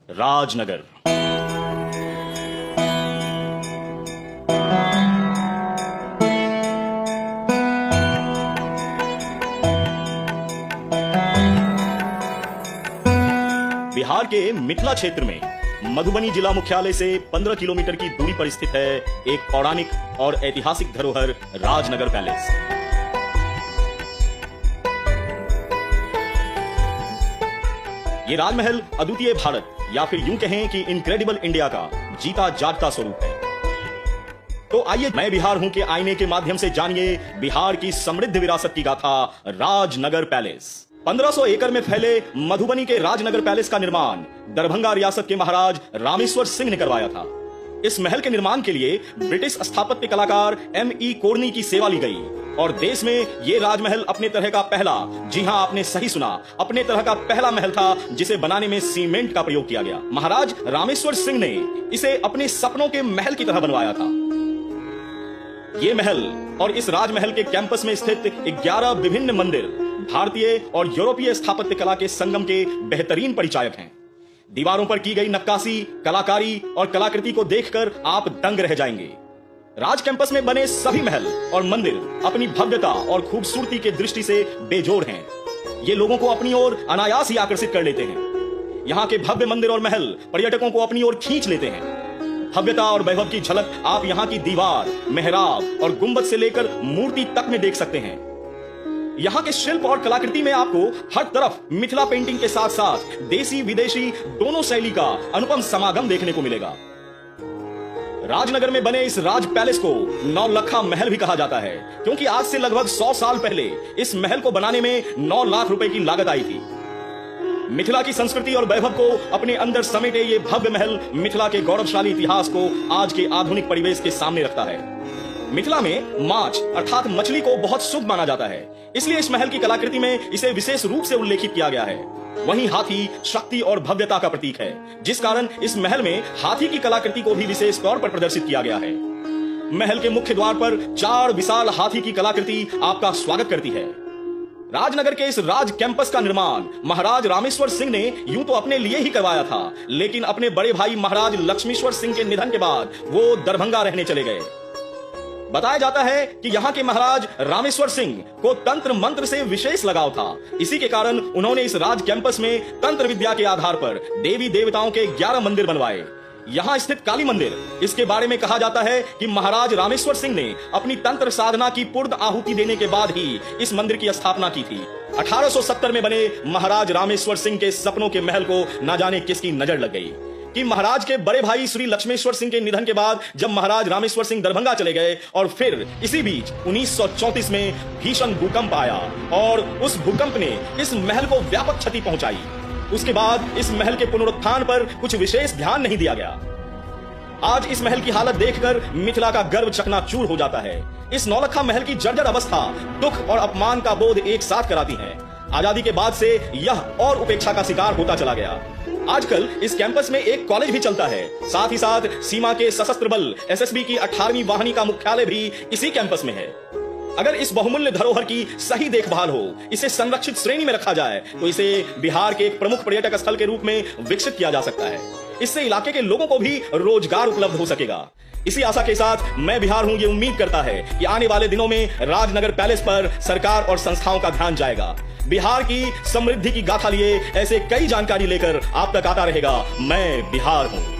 राजनगर। बिहार के मिथिला क्षेत्र में मधुबनी जिला मुख्यालय से 15 किलोमीटर की दूरी पर स्थित है एक पौराणिक और ऐतिहासिक धरोहर राजनगर पैलेस। ये राजमहल अद्वितीय भारत या फिर यूं कहें कि इनक्रेडिबल इंडिया का जीता जागता स्वरूप है। तो आइए मैं बिहार हूं के आईने के माध्यम से जानिए बिहार की समृद्ध विरासत की गाथा राजनगर पैलेस। 1500 एकड़ में फैले मधुबनी के राजनगर पैलेस का निर्माण दरभंगा रियासत के महाराज रामेश्वर सिंह ने करवाया था। इस महल के निर्माण के लिए ब्रिटिश स्थापत्य कलाकार M.E. कोर्नी की सेवा ली गई और देश में ये राजमहल अपने तरह का पहला, जी हां आपने सही सुना, अपने तरह का पहला महल था जिसे बनाने में सीमेंट का प्रयोग किया गया। महाराज रामेश्वर सिंह ने इसे अपने सपनों के महल की तरह बनवाया था। ये महल और इस राजमहल के कैंपस में स्थित 11 विभिन्न मंदिर भारतीय और यूरोपीय स्थापत्य कला के संगम के बेहतरीन परिचायक हैं। दीवारों पर की गई नक्काशी, कलाकारी और कलाकृति को देखकर आप दंग रह जाएंगे। राज कैंपस में बने सभी महल और मंदिर अपनी भव्यता और खूबसूरती के दृष्टि से बेजोड़ हैं। ये लोगों को अपनी ओर अनायास ही आकर्षित कर लेते हैं। यहाँ के भव्य मंदिर और महल पर्यटकों को अपनी ओर खींच लेते हैं। भव्यता और वैभव की झलक आप यहाँ की दीवार, मेहराब और गुंबद से लेकर मूर्ति तक में देख सकते हैं। यहाँ के शिल्प और कलाकृति में आपको हर तरफ मिथिला पेंटिंग के साथ साथ देसी विदेशी दोनों शैली का अनुपम समागम देखने को मिलेगा। राजनगर में बने इस राज पैलेस को नौलखा महल भी कहा जाता है, क्योंकि आज से लगभग 100 साल पहले इस महल को बनाने में 9 लाख रुपए की लागत आई थी। मिथिला की संस्कृति और वैभव को अपने अंदर समेटे ये भव्य महल मिथिला के गौरवशाली इतिहास को आज के आधुनिक परिवेश के सामने रखता है। मिथिला में माछ अर्थात मछली को बहुत शुभ माना जाता है, इसलिए इस महल की कलाकृति में इसे विशेष रूप से उल्लेखित किया गया है। वहीं हाथी शक्ति और भव्यता का प्रतीक है, जिस कारण इस महल में हाथी की कलाकृति को भी विशेष तौर पर प्रदर्शित किया गया है। महल के मुख्य द्वार पर 4 विशाल हाथी की कलाकृति आपका स्वागत करती है। राजनगर के इस राज कैंपस का निर्माण महाराज रामेश्वर सिंह ने यूं तो अपने लिए ही करवाया था, लेकिन अपने बड़े भाई महाराज लक्ष्मीश्वर सिंह के निधन के बाद वो दरभंगा रहने चले गए। बताया जाता है कि यहाँ के महाराज रामेश्वर सिंह को तंत्र मंत्र से विशेष लगाव था। इसी के कारण उन्होंने इस राज कैंपस में तंत्र विद्या के आधार पर देवी देवताओं के 11 मंदिर बनवाए। यहाँ स्थित काली मंदिर, इसके बारे में कहा जाता है कि महाराज रामेश्वर सिंह ने अपनी तंत्र साधना की पूर्ण आहुति देने के बाद ही इस मंदिर की स्थापना की थी। 1870 में बने महाराज रामेश्वर सिंह के सपनों के महल को न जाने किसकी नजर लग गई कि महाराज के बड़े भाई श्री लक्ष्मेश्वर सिंह के निधन के बाद जब महाराज रामेश्वर सिंह दरभंगा चले गए और फिर इसी बीच 1934 में भीषण भूकंप आया और उस भूकंप ने इस महल को व्यापक क्षति पहुंचाई। उसके बाद इस महल के पुनरुत्थान पर कुछ विशेष ध्यान नहीं दिया गया। आज इस महल की हालत देखकर मिथिला का गर्व चकनाचूर हो जाता है। इस नौलखा महल की जर्जर अवस्था दुख और अपमान का बोध एक साथ कराती है। आजादी के बाद से यह और उपेक्षा का शिकार होता चला गया। आजकल इस कैंपस में एक कॉलेज भी चलता है। साथ ही साथ सीमा के सशस्त्र बल SSB की 18वीं वाहिनी का मुख्यालय भी इसी कैंपस में है। अगर इस बहुमूल्य धरोहर की सही देखभाल हो, इसे संरक्षित श्रेणी में रखा जाए, तो इसे बिहार के एक प्रमुख पर्यटक स्थल के रूप में विकसित किया जा सकता है। इससे इलाके के लोगों को भी रोजगार उपलब्ध हो सकेगा। इसी आशा के साथ मैं बिहार हूं ये उम्मीद करता है कि आने वाले दिनों में राजनगर पैलेस पर सरकार और संस्थाओं का ध्यान जाएगा। बिहार की समृद्धि की गाथा लिए ऐसे कई जानकारी लेकर आप तक आता रहेगा। मैं बिहार हूं।